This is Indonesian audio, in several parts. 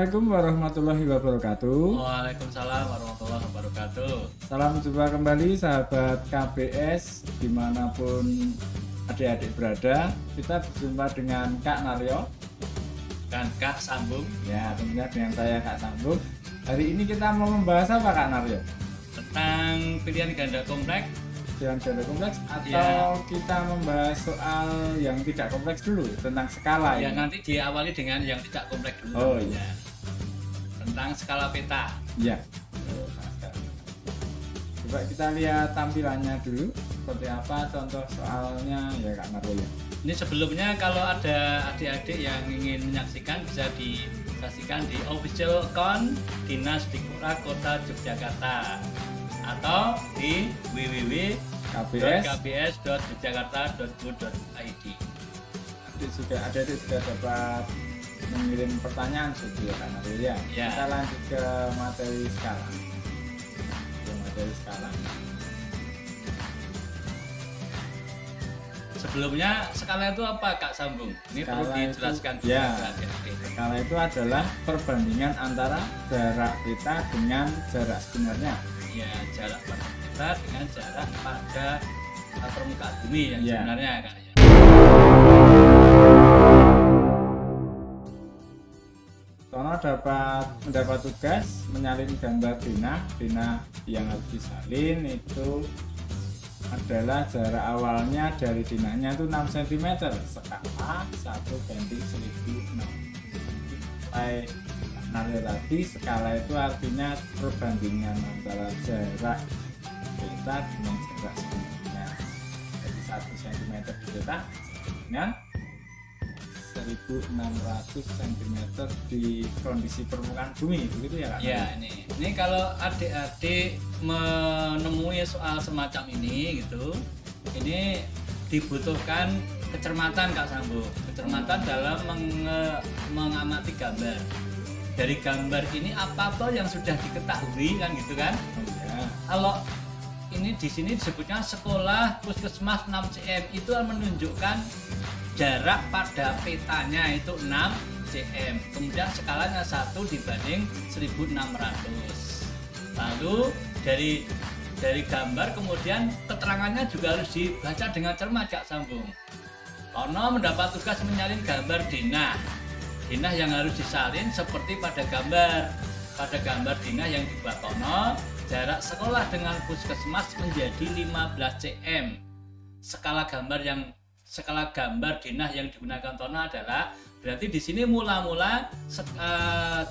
Assalamualaikum warahmatullahi wabarakatuh. Waalaikumsalam warahmatullahi wabarakatuh. Salam jumpa kembali sahabat KBS dimanapun adik-adik berada. Kita berjumpa dengan Kak Naryo Dan Kak Sambung ya, tentunya dengan saya Kak Sambung. Hari ini kita mau membahas apa Kak Naryo? tentang pilihan ganda kompleks. Pilihan ganda kompleks atau Ya. kita membahas soal yang tidak kompleks dulu tentang skala Ya ini? nanti diawali dengan yang tidak kompleks dulu. Oh iya. Tentang skala peta. Iya. Coba kita lihat tampilannya dulu seperti apa contoh soalnya ya Kak Naryo ya. Ini sebelumnya kalau ada adik-adik yang ingin menyaksikan bisa disaksikan di official account Dinas Dikura Kota Yogyakarta atau di www.kbs.yogyakarta.go.id. Adik sudah dapat mengirim pertanyaan sudah ya Kak Naryo ya. Ya. Kita lanjut ke materi skala. Sebelumnya skala itu apa Kak Sambung? Ini perlu Skala itu- dijelaskan ya. kepada adik-adik. Skala itu adalah perbandingan antara jarak peta dengan jarak sebenarnya. Ya, jarak pada peta dengan jarak pada permukaan bumi yang Ya. sebenarnya Kak ya. Tono mendapat tugas menyalin gambar Dina yang harus disalin itu adalah jarak awalnya dari dinanya itu 6 cm skala 1/1006. Sampai Naryo tadi skala itu artinya perbandingan antara jarak peta dengan jarak sebenarnya. Jadi 1 cm di peta dengan 1600 cm di kondisi permukaan bumi, begitu ya Kak? Ya, ini kalau adik-adik menemui soal semacam ini gitu, ini dibutuhkan kecermatan Kak Sambung. Kecermatan dalam mengamati gambar. Dari gambar ini apa toh yang sudah diketahui kan gitu kan? Oh, ya. Kalau ini di sini disebutnya sekolah puskesmas 6 cm itu menunjukkan jarak pada petanya itu 6 cm. Kemudian skalanya 1 dibanding 1600. Lalu dari gambar kemudian keterangannya juga harus dibaca dengan cermat Kak Sambung. Tono mendapat tugas menyalin gambar Dina yang harus disalin seperti pada gambar. Pada gambar Dina yang dibuat Tono, jarak sekolah dengan puskesmas menjadi 15 cm. Skala gambar Dina yang digunakan Tono adalah berarti di sini mula-mula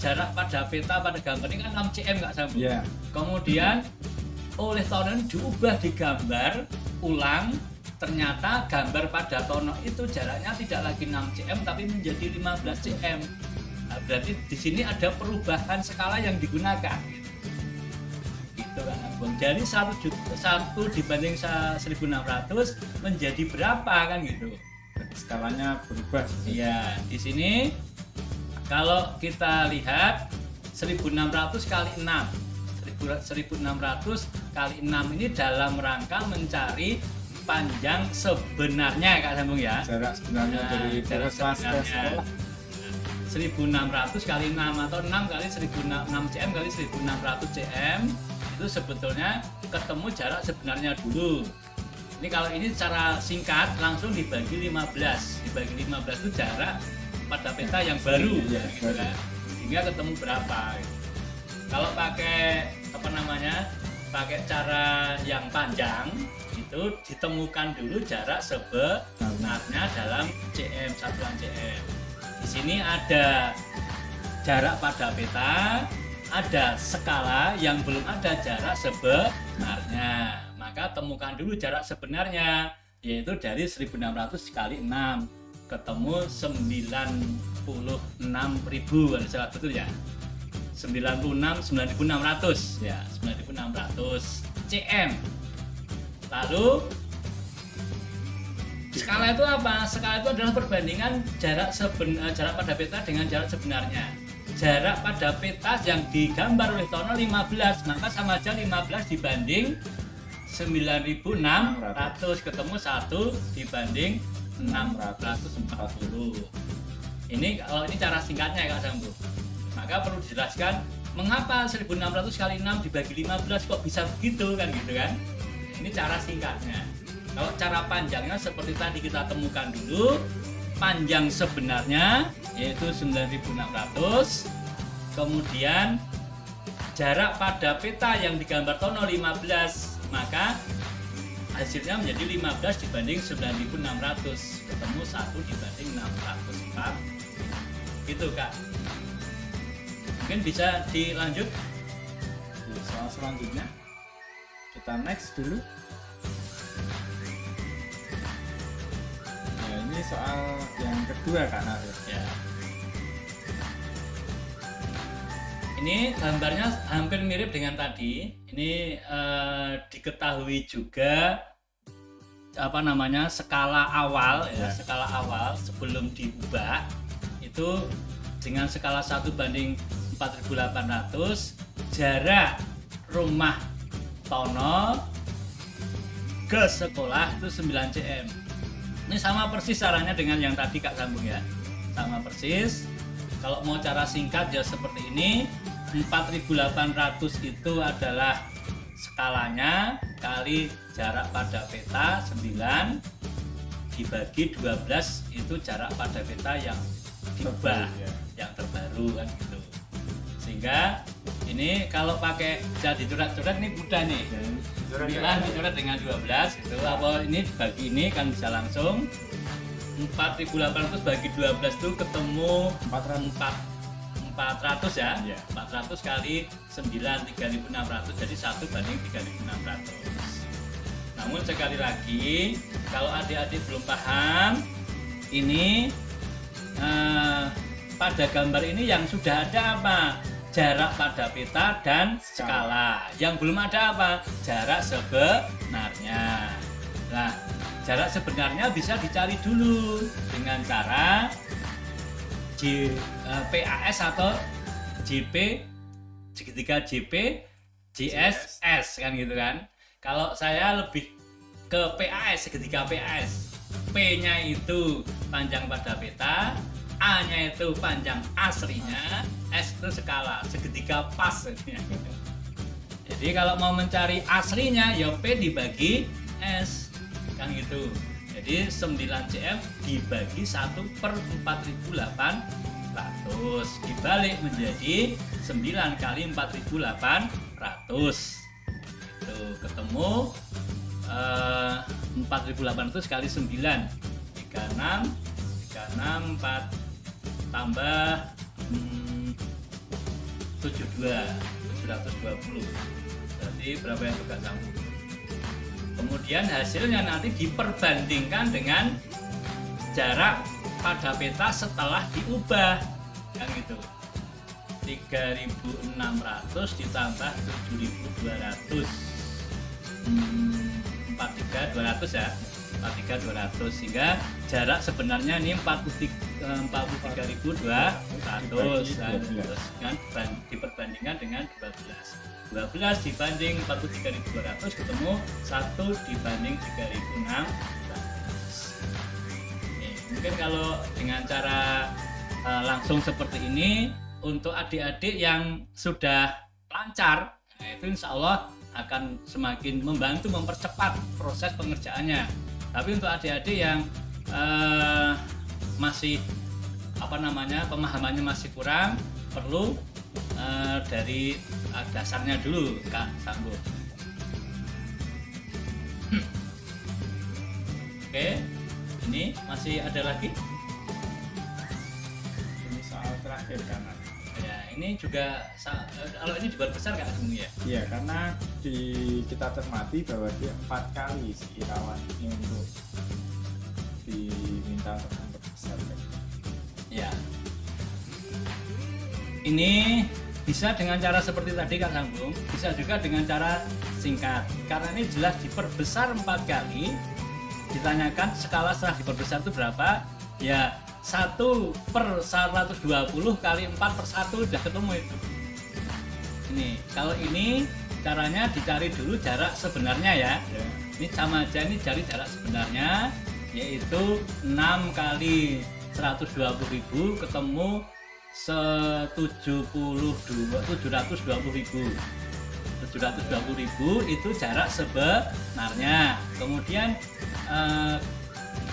jarak pada peta pada gambar ini kan 6 cm Kak Sambung. Ya. Kemudian oleh Tono ini diubah di gambar ulang, ternyata gambar pada Tono itu jaraknya tidak lagi 6 cm tapi menjadi 15 cm. Nah, berarti di sini ada perubahan skala yang digunakan. Gitu kan Abang. Jadi 1 dibanding 1600 menjadi berapa kan gitu. Jadi skalanya berubah. Iya, di sini kalau kita lihat 1600 kali 6. 1600 kali 6 ini dalam rangka mencari panjang sebenarnya Kak Sambung ya. Jarak sebenarnya Nah, dari jarak puskesmas ke sebenarnya. sekolah. 1600 kali 6 atau 6 kali 6 cm kali 1600 cm itu sebetulnya ketemu jarak sebenarnya dulu. Ini kalau ini secara singkat langsung dibagi 15. Dibagi 15 itu jarak pada peta yang baru Iya, gitu baru. kan. Sehingga ketemu berapa gitu. Kalau pakai pakai cara yang panjang itu ditemukan dulu jarak sebenarnya dalam cm, satuan cm. Di sini ada jarak pada peta, ada skala yang belum ada jarak sebenarnya. Maka temukan dulu jarak sebenarnya, yaitu dari 1600 kali 6 ketemu 96.000 ada salah betul ya. 96.600 ya, 9.600 cm. Lalu skala itu apa? Skala itu adalah perbandingan jarak pada peta dengan jarak sebenarnya. Jarak pada peta yang digambar oleh Tono 15, maka sama aja 15 dibanding 9.600 ketemu 1 dibanding 640. Ini kalau ini cara singkatnya Kak Sambu. Maka perlu dijelaskan mengapa 1600 kali 6 dibagi 15 kok bisa begitu kan gitu kan. Ini cara singkatnya. Kalau cara panjangnya seperti tadi kita temukan dulu, panjang sebenarnya yaitu 9600, kemudian jarak pada peta yang digambar tono 15, maka hasilnya menjadi 15 dibanding 9600, ketemu 1 dibanding 604 gitu Kak. Mungkin bisa dilanjut. Oke, soal selanjutnya kita next dulu. Nah, ini soal yang kedua Kak Naryo. Ya. Ini gambarnya hampir mirip dengan tadi. Ini diketahui juga apa namanya skala awal ya, skala awal sebelum diubah itu dengan skala 1 banding 4800, jarak rumah Tono ke sekolah itu 9 cm. Ini sama persis caranya dengan yang tadi Kak Sambung ya, sama persis. Kalau mau cara singkat ya seperti ini, 4800 itu adalah skalanya kali jarak pada peta 9 dibagi 12 itu jarak pada peta yang diubah, yang terbaru kan gitu. Sehingga ini kalau pakai bisa dicoret-coret ini mudah nih. 9 dicoret dengan 12 itu apa ini dibagi ini kan bisa langsung 4800 bagi 12 itu ketemu 400 ya. 400 kali 9 3600 jadi 1 banding 3600. Namun sekali lagi kalau adik-adik belum paham ini pada gambar ini yang sudah ada apa? Jarak pada peta dan skala. Yang belum ada apa? Jarak sebenarnya. Nah, jarak sebenarnya bisa dicari dulu dengan cara PAS atau JP segitiga JP JSS kan gitu kan. Kalau saya lebih ke PAS, segitiga PAS. P-nya itu panjang pada peta, A-nya itu panjang aslinya, S itu skala, segitiga pas. Jadi kalau mau mencari aslinya ya P dibagi S kan gitu. Jadi 9 cm dibagi 1 per 4800 dibalik menjadi 9 kali 4800 itu ketemu 4800 kali 9 36 4 tambah 72 720 berarti berapa yang juga sambung. Kemudian hasilnya nanti diperbandingkan dengan jarak pada peta setelah diubah kan gitu. 3600 ditambah 7200 43200 ya, 43200 sehingga jarak sebenarnya ini 43200 kan diperbandingkan dengan 12 dibanding 43200 ketemu 1 dibanding 3600. Mungkin kalau dengan cara langsung seperti ini untuk adik-adik yang sudah lancar, nah itu insya Allah akan semakin membantu mempercepat proses pengerjaannya. Tapi untuk adik-adik yang masih pemahamannya masih kurang, perlu dari dasarnya dulu Kak Sambo. Oke, ini masih ada lagi. Ini soal terakhir kan. Ya, ini juga kalau ini dibuat besar Kak Sambo ya? Iya, karena kita cermati bahwa dia 4 kali si irawan ini untuk diminta untuk memperbesar. Ya. Ini bisa dengan cara seperti tadi Kak Sambung, bisa juga dengan cara singkat. Karena ini jelas diperbesar 4 kali. Ditanyakan skala setelah diperbesar itu berapa? Ya 1 per 120 kali 4 per 1 udah ketemu itu. Ini kalau ini caranya dicari dulu jarak sebenarnya ya. Ini sama aja, ini cari jarak sebenarnya yaitu 6 kali 120.000 ketemu 720.000 itu jarak sebenarnya. Kemudian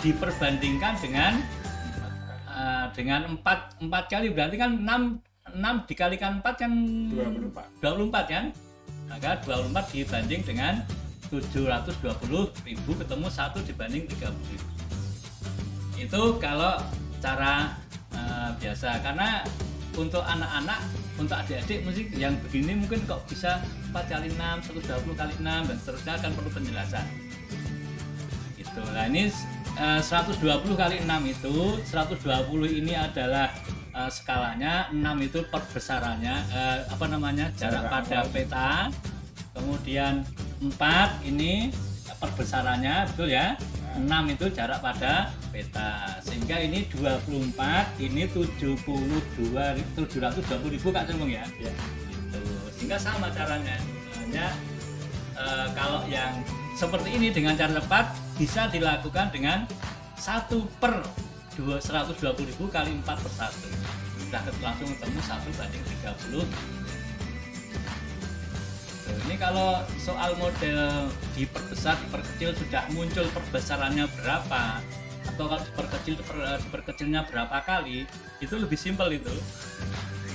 diperbandingkan dengan 4 kali, berarti kan 6 dikalikan 4 kan 24 kan, maka 24 dibanding dengan 720.000 ketemu 1 dibanding 30.000. Itu kalau cara biasa. Karena untuk anak-anak, untuk adik-adik mungkin yang begini mungkin kok bisa 4 kali 6, 120 kali 6 dan seterusnya, akan perlu penjelasan gitu. Nah ini 120 kali 6 itu, 120 ini adalah skalanya, 6 itu perbesarannya, jarak pada peta, kemudian 4 ini perbesarannya, betul ya, 6 itu jarak pada peta, sehingga ini 24, ini 720.000 Kak Cemung ya, gitu. Sehingga sama caranya, hanya kalau yang seperti ini dengan cara tepat bisa dilakukan dengan 1/120.000 kali 4/1, sudah langsung ketemu 1/30. Ini kalau soal model diperbesar, diperkecil, sudah muncul perbesarannya berapa, atau kalau diperkecilnya berapa kali, itu lebih simpel itu.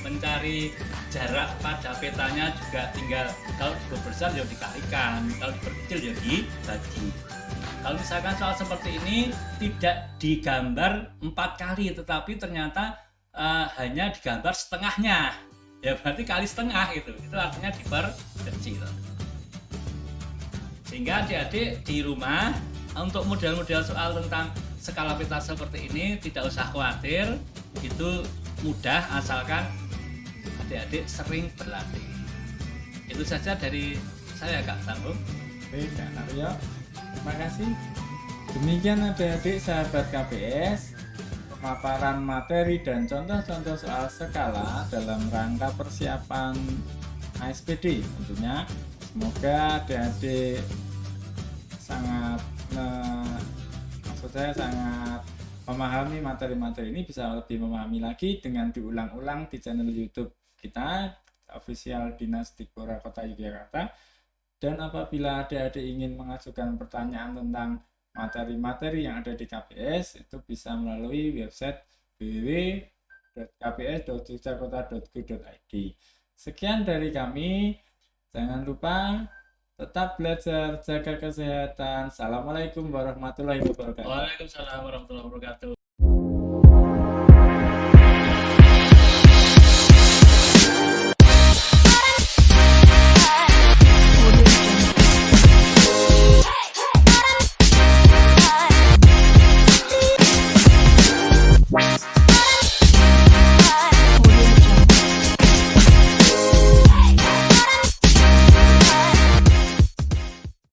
Mencari jarak pada petanya juga tinggal, kalau diperbesar ya dikalikan, kalau diperkecil ya dibagi. Kalau misalkan soal seperti ini tidak digambar 4 kali, tetapi ternyata hanya digambar setengahnya, ya berarti kali setengah itu artinya diperkecil. Sehingga adik-adik di rumah untuk model-model soal tentang skala peta seperti ini tidak usah khawatir, itu mudah asalkan adik-adik sering berlatih. Itu saja dari saya, Kak Sambung. Oke, Kak Naryo, terima kasih. Demikian adik-adik sahabat KPS, pemaparan materi dan contoh-contoh soal skala dalam rangka persiapan ASPD tentunya. Semoga adik-adik sangat memahami materi-materi ini, bisa lebih memahami lagi dengan diulang-ulang di channel YouTube kita, official Dinas Dikpora Kota Yogyakarta. Dan apabila adik-adik ingin mengajukan pertanyaan tentang materi-materi yang ada di KPS, itu bisa melalui website www.kps.yogyakarta.go.id. Sekian dari kami. Jangan lupa tetap belajar, jaga kesehatan. Assalamualaikum warahmatullahi wabarakatuh. Waalaikumsalam warahmatullahi wabarakatuh.